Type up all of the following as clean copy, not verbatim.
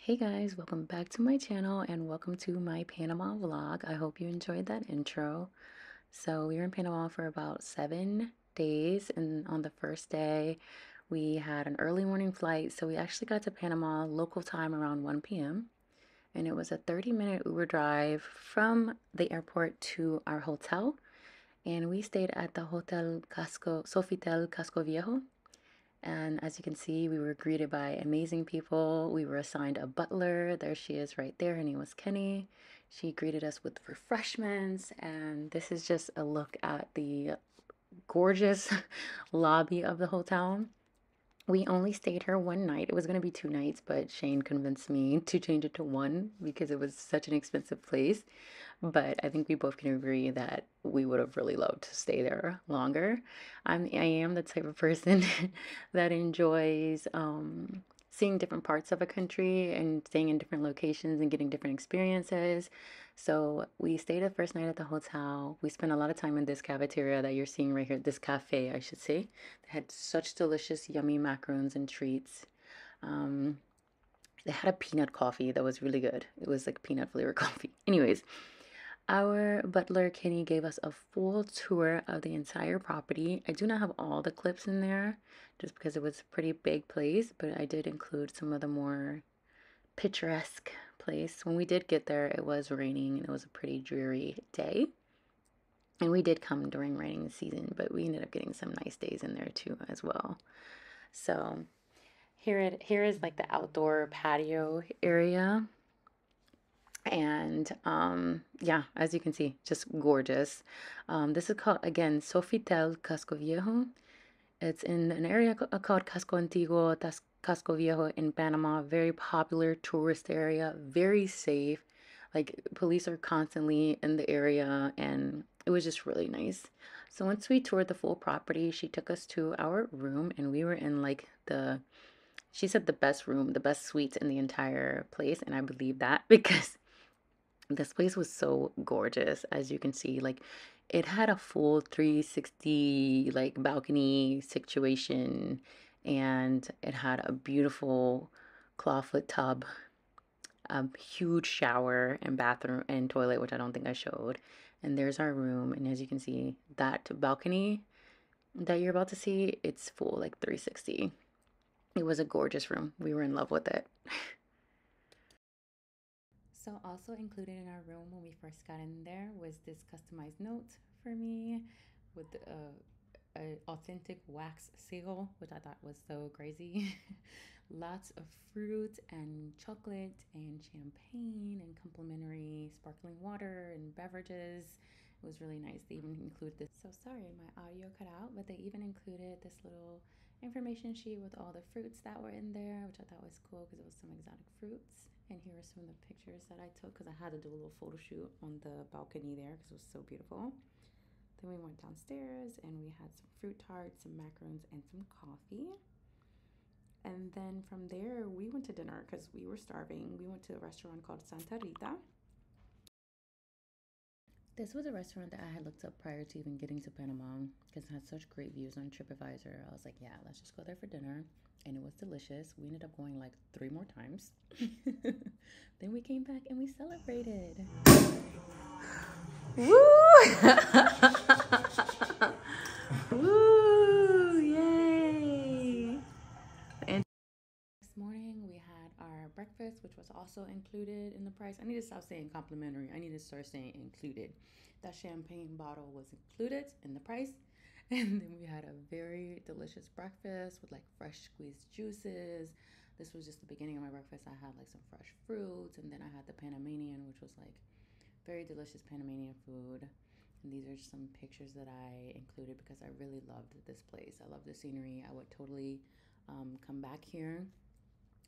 Hey guys, welcome back to my channel and welcome to my Panama vlog. I hope you enjoyed that intro. So we were in Panama for about 7 days, and on the first day we had an early morning flight, so we actually got to Panama local time around 1 p.m. and it was a 30-minute Uber drive from the airport to our hotel, and we stayed at the Hotel Sofitel Casco Viejo. And as you can see, we were greeted by amazing people. We were assigned a butler. There she is right there. Her name was Kenny. She greeted us with refreshments. And this is just a look at the gorgeous lobby of the hotel. We only stayed here one night. It was going to be 2 nights, but Shane convinced me to change it to one because it was such an expensive place. But I think we both can agree that we would have really loved to stay there longer. I am the type of person that enjoys seeing different parts of a country and staying in different locations and getting different experiences. So we stayed the first night at the hotel. We spent a lot of time in this cafeteria that you're seeing right here, this cafe, I should say. They had such delicious, yummy macaroons and treats. They had a peanut coffee that was really good. It was like peanut flavored coffee. Anyways, our butler, Kenny, gave us a full tour of the entire property. I do not have all the clips in there just because it was a pretty big place, but I did include some of the more picturesque place. When we did get there, it was raining and it was a pretty dreary day. And we did come during raining season, but we ended up getting some nice days in there too as well. So here is like the outdoor patio area. And yeah, as you can see, just gorgeous. This is called, again, Sofitel Casco Viejo. It's in an area called Casco Antiguo, Casco Viejo in Panama. Very popular tourist area, very safe. Like, police are constantly in the area, and it was just really nice. So once we toured the full property, she took us to our room, and we were in like she said the best room, the best suite in the entire place, and I believe that because this place was so gorgeous. As you can see, like, it had a full 360 like balcony situation, and it had a beautiful clawfoot tub, a huge shower and bathroom and toilet, which I don't think I showed. And there's our room, and as you can see, that balcony that you're about to see, it's full like 360. It was a gorgeous room. We were in love with it. So also included in our room when we first got in there was this customized note for me with a authentic wax seal, which I thought was so crazy. Lots of fruit and chocolate and champagne and complimentary sparkling water and beverages. It was really nice. They even include this. So sorry, my audio cut out, but they even included this little information sheet with all the fruits that were in there, which I thought was cool because it was some exotic fruits. And here are some of the pictures that I took because I had to do a little photo shoot on the balcony there because it was so beautiful. Then we went downstairs and we had some fruit tarts, some macaroons, and some coffee. And then from there, we went to dinner because we were starving. We went to a restaurant called Santa Rita. This was a restaurant that I had looked up prior to even getting to Panama because it had such great views on TripAdvisor. I was like, yeah, let's just go there for dinner. And it was delicious. We ended up going like 3 more times. Then we came back and we celebrated. Woo! Woo! Yay! And this morning we had our breakfast, which was also included in the price. I need to stop saying complimentary. I need to start saying included. That champagne bottle was included in the price. And then we had a very delicious breakfast with like fresh squeezed juices. This was just the beginning of my breakfast. I had like some fresh fruits, and then I had the Panamanian, which was like very delicious Panamanian food. And these are some pictures that I included because I really loved this place. I love the scenery. I would totally come back here.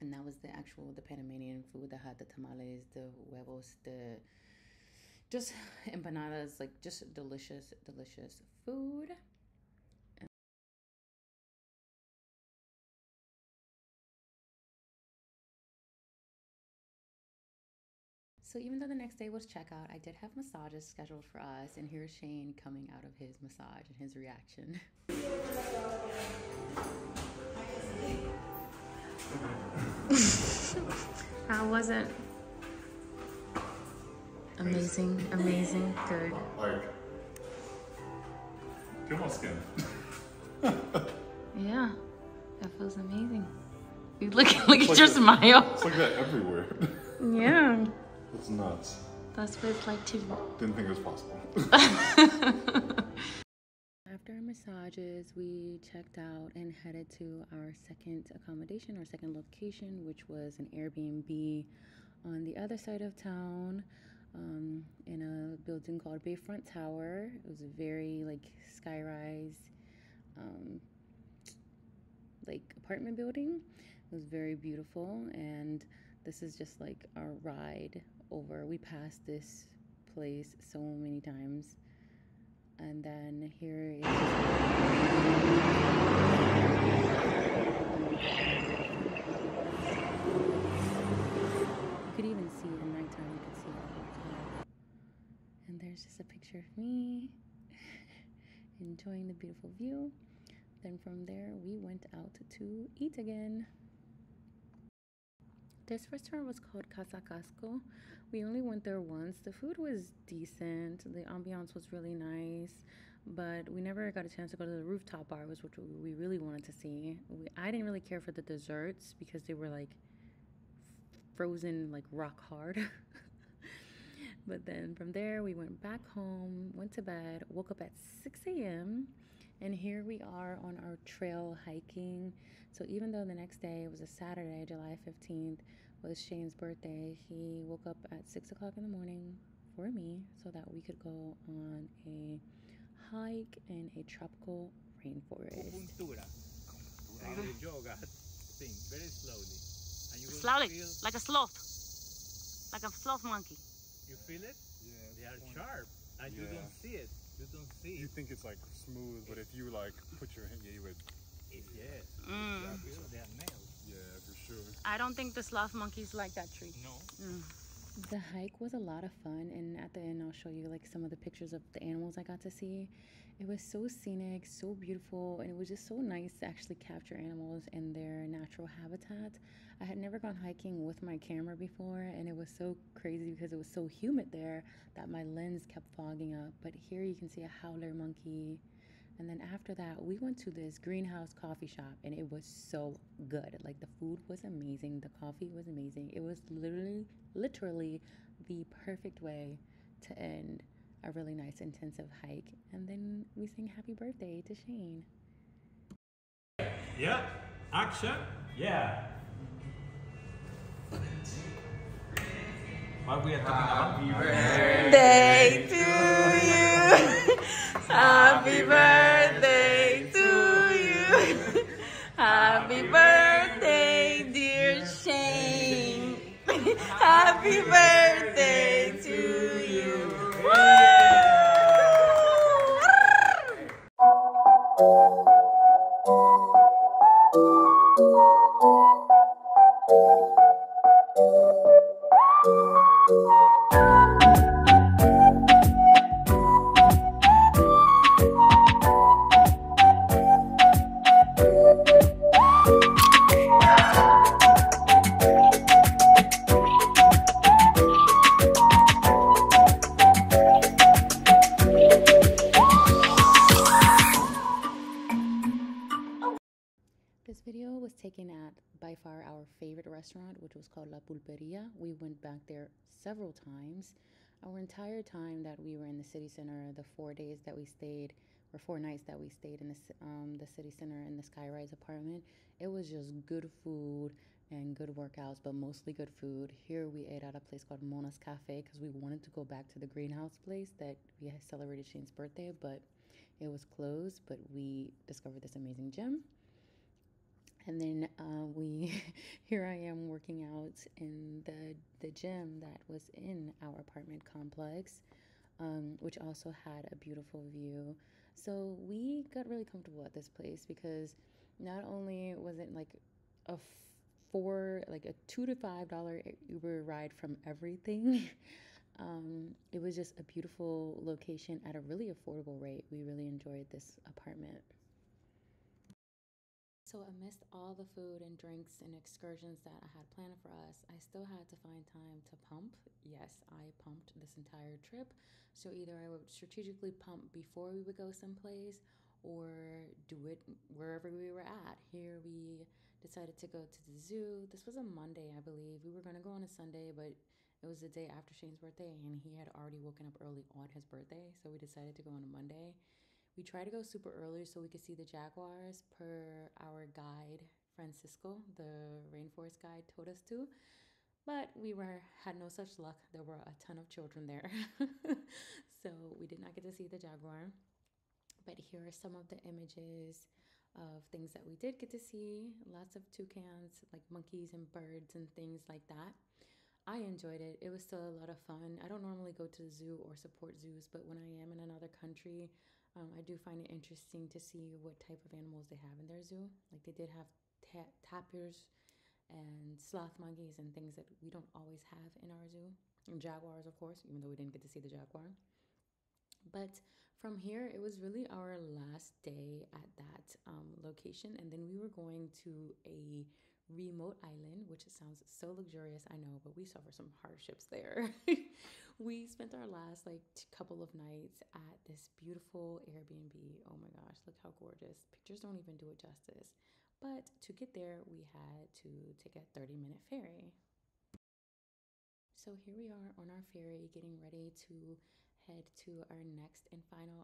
And that was the Panamanian food that had the tamales, the huevos, the just empanadas, like just delicious, delicious food. So even though the next day was checkout, I did have massages scheduled for us, and here's Shane coming out of his massage and his reaction. How was it? Amazing, amazing, good. Like, feel my skin. Yeah, that feels amazing. You look at your smile. It's like that everywhere. Yeah. It's nuts. That's what it's like too. Didn't think it was possible. After our massages, we checked out and headed to our second accommodation, our second location, which was an Airbnb on the other side of town, in a building called Bayfront Tower. It was a very like skyrise, like apartment building. It was very beautiful, and this is just like our ride over. We passed this place so many times, and then here is you could even see it at nighttime. You could see it all the time. And there's just a picture of me enjoying the beautiful view. Then from there we went out to eat again. This restaurant was called Casa Casco. We only went there once. The food was decent. The ambiance was really nice, but we never got a chance to go to the rooftop bar, which we really wanted to see. I didn't really care for the desserts because they were like frozen, like rock hard. But then from there, we went back home, went to bed, woke up at 6 a.m., and here we are on our trail hiking. So even though the next day, it was a Saturday, July 15th, was Shane's birthday, he woke up at 6 o'clock in the morning for me so that we could go on a hike in a tropical rainforest. Very slowly. And you will Slowly, feel, like a sloth monkey. you feel it? Yeah. They are sharp, and you don't see it. You don't see You it. think it's like smooth, but if you like put your hand, yeah, you would. Yes. Mm. They are nails. Yeah, for sure. I don't think the sloth monkeys like that tree. No. The hike was a lot of fun, and at the end I'll show you like some of the pictures of the animals I got to see. It was so scenic, so beautiful, and it was just so nice to actually capture animals in their natural habitat. I had never gone hiking with my camera before, and it was so crazy because it was so humid there that my lens kept fogging up. But here you can see a howler monkey. And then after that, we went to this greenhouse coffee shop, and it was so good. Like, the food was amazing. The coffee was amazing. It was literally the perfect way to end a really nice, intensive hike. And then we sing happy birthday to Shane. Yeah. Action. Yeah. What we are talking about? Birthday to you. Happy birthday to you. Happy birthday, dear Shane. Happy birthday to you. our favorite restaurant, which was called La Pulperia. We went back there several times. Our entire time that we were in the city center, the 4 days that we stayed, or 4 nights that we stayed in the city center in the Skyrise apartment, it was just good food and good workouts, but mostly good food. Here we ate at a place called Mona's Cafe because we wanted to go back to the greenhouse place that we had celebrated Shane's birthday, but it was closed. But we discovered this amazing gym. And then here I am working out in the gym that was in our apartment complex, which also had a beautiful view. So we got really comfortable at this place because not only was it like a like a $2 to $5 Uber ride from everything. It was just a beautiful location at a really affordable rate. We really enjoyed this apartment. So, amidst all the food and drinks and excursions that I had planned for us, I still had to find time to pump. Yes, I pumped this entire trip. So, either I would strategically pump before we would go someplace or do it wherever we were at. Here, we decided to go to the zoo. This was a Monday, I believe. We were going to go on a Sunday, but it was the day after Shane's birthday, and he had already woken up early on his birthday. So, we decided to go on a Monday. We tried to go super early so we could see the jaguars, per our guide Francisco, the rainforest guide, told us to. But we had no such luck. There were a ton of children there, so we did not get to see the jaguar. But here are some of the images of things that we did get to see. Lots of toucans, like monkeys and birds and things like that. I enjoyed it. It was still a lot of fun. I don't normally go to the zoo or support zoos, but when I am in another country, I do find it interesting to see what type of animals they have in their zoo. Like they did have tapirs and sloth monkeys and things that we don't always have in our zoo. And jaguars, of course, even though we didn't get to see the jaguar. But from here, it was really our last day at that location. And then we were going to a remote island, which sounds so luxurious, I know, but we suffered some hardships there. We spent our last couple of nights at this beautiful Airbnb. Oh my gosh, look how gorgeous. Pictures don't even do it justice. But to get there, we had to take a 30-minute ferry. So here we are on our ferry getting ready to head to our last and final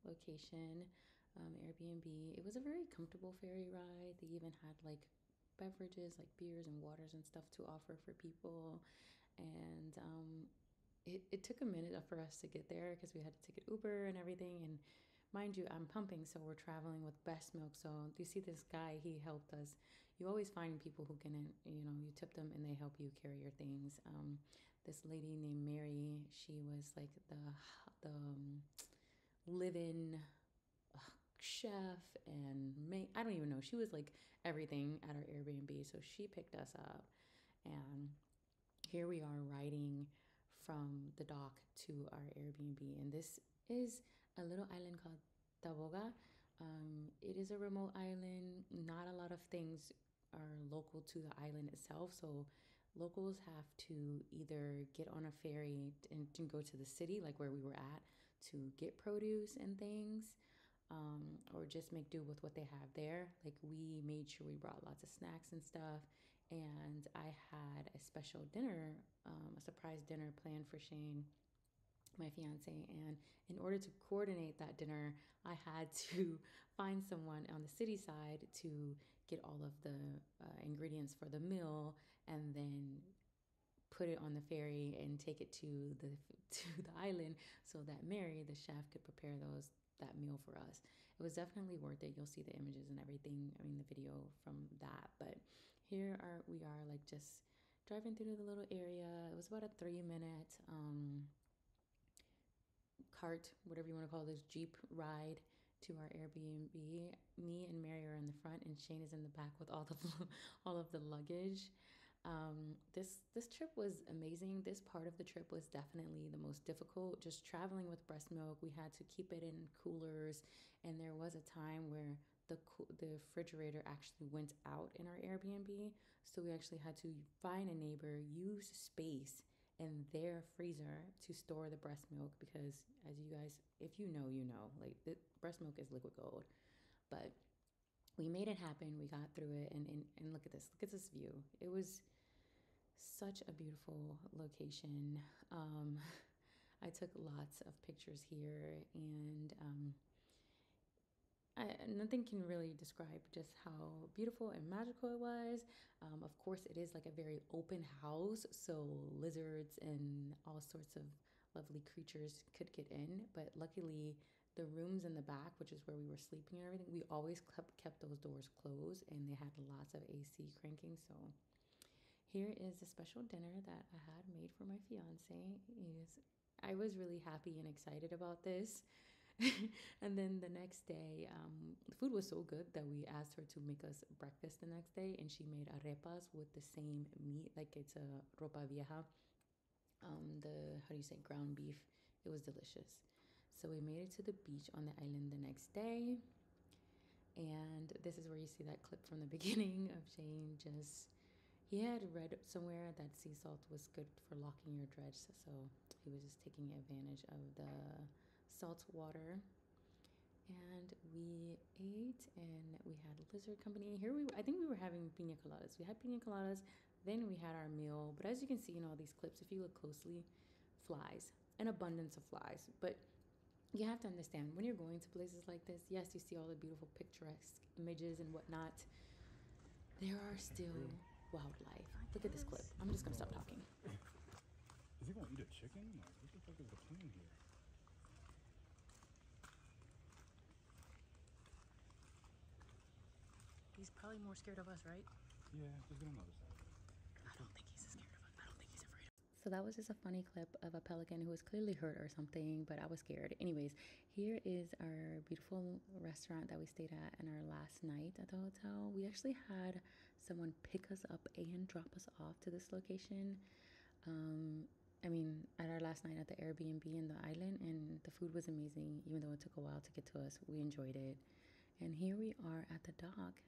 location, Airbnb. It was a very comfortable ferry ride. They even had like beverages like beers and waters and stuff to offer for people. And it took a minute for us to get there because we had to take an Uber and everything. And mind you, I'm pumping, so we're traveling with breast milk. So you see this guy, he helped us. You always find people who can, you tip them and they help you carry your things. This lady named Mary, she was like the live-in chef and I don't even know. She was like everything at our Airbnb. So she picked us up, and here we are riding from the dock to our Airbnb. And this is a little island called Taboga. It is a remote island. Not a lot of things are local to the island itself. So locals have to either get on a ferry and to go to the city, like where we were at, to get produce and things, or just make do with what they have there. Like we made sure we brought lots of snacks and stuff. And I had a special dinner, a surprise dinner planned for Shane, my fiance. And in order to coordinate that dinner, I had to find someone on the city side to get all of the ingredients for the meal, and then put it on the ferry and take it to the island so that Mary, the chef, could prepare that meal for us. It was definitely worth it. You'll see the images and everything. I mean, the video from that. But we are like just driving through the little area. It was about a 3 minute cart, whatever you want to call this, Jeep ride to our Airbnb. Me and Mary are in the front, and Shane is in the back with all the all of the luggage. This trip was amazing. This part of the trip was definitely the most difficult. Just traveling with breast milk, we had to keep it in coolers, and there was a time where the refrigerator actually went out in our Airbnb, so we actually had to find a neighbor, use space in their freezer to store the breast milk, because as you guys, if you know, like the breast milk is liquid gold. But we made it happen. We got through it, and look at this. Look at this view. It was such a beautiful location. I took lots of pictures here, and nothing can really describe just how beautiful and magical it was. Of course, it is like a very open house, so lizards and all sorts of lovely creatures could get in. But luckily, the rooms in the back, which is where we were sleeping and everything, we always kept those doors closed, and they had lots of AC cranking. So here is a special dinner that I had made for my fiance. I was really happy and excited about this. And then the next day, the food was so good that we asked her to make us breakfast the next day, and she made arepas with the same meat, like it's a ropa vieja, the how do you say ground beef. It was delicious. So we made it to the beach on the island the next day, and this is where you see that clip from the beginning of Shane just he had read somewhere that sea salt was good for locking your dredge, so he was just taking advantage of the salt water. And we ate, and we had lizard company. I think we were having pina coladas. We had pina coladas, then we had our meal. But as you can see in all these clips, if you look closely, flies, an abundance of flies. But you have to understand when you're going to places like this, yes, you see all the beautiful picturesque images and whatnot. There are still wildlife. Look at this clip. I'm just gonna stop talking. Is he gonna eat a chicken? Like, what the fuck is the plan here? He's probably more scared of us, right? Yeah, just get on the other side. I don't think he's scared of us. I don't think he's afraid of us. So that was just a funny clip of a pelican who was clearly hurt or something, but I was scared. Anyways, here is our beautiful restaurant that we stayed at in our last night at the hotel. We actually had someone pick us up and drop us off to this location. At our last night at the Airbnb in the island, and the food was amazing. Even though it took a while to get to us, we enjoyed it. And here we are at the dock,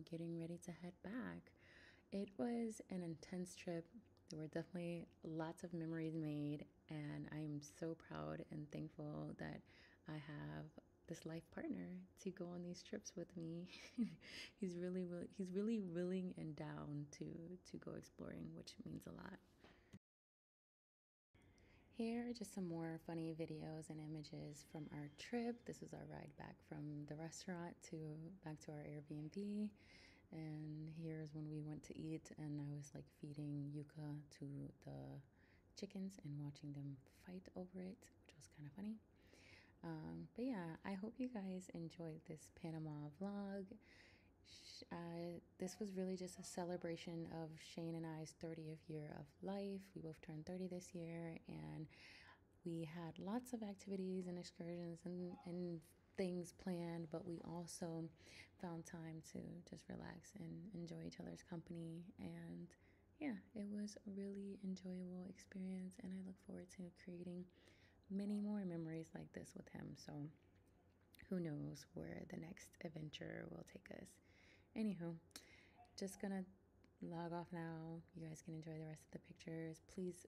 getting ready to head back. It was an intense trip. There were definitely lots of memories made, and I am so proud and thankful that I have this life partner to go on these trips with me. He's really willing and down to go exploring, which means a lot. Here are just some more funny videos and images from our trip. This was our ride back from the restaurant back to our Airbnb. And here's when we went to eat, and I was like feeding Yuka to the chickens and watching them fight over it, which was kind of funny. But yeah, I hope you guys enjoyed this Panama vlog. This was really just a celebration of Shane and I's 30th year of life. We both turned 30 this year, and we had lots of activities and excursions and things planned, but we also found time to just relax and enjoy each other's company. And yeah, it was a really enjoyable experience, and I look forward to creating many more memories like this with him. So who knows where the next adventure will take us. Anywho, just gonna log off now. You guys can enjoy the rest of the pictures. Please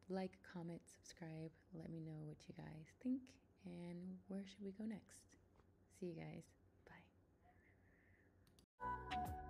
like, comment, subscribe. Let me know what you guys think, and where should we go next. See you guys. Bye.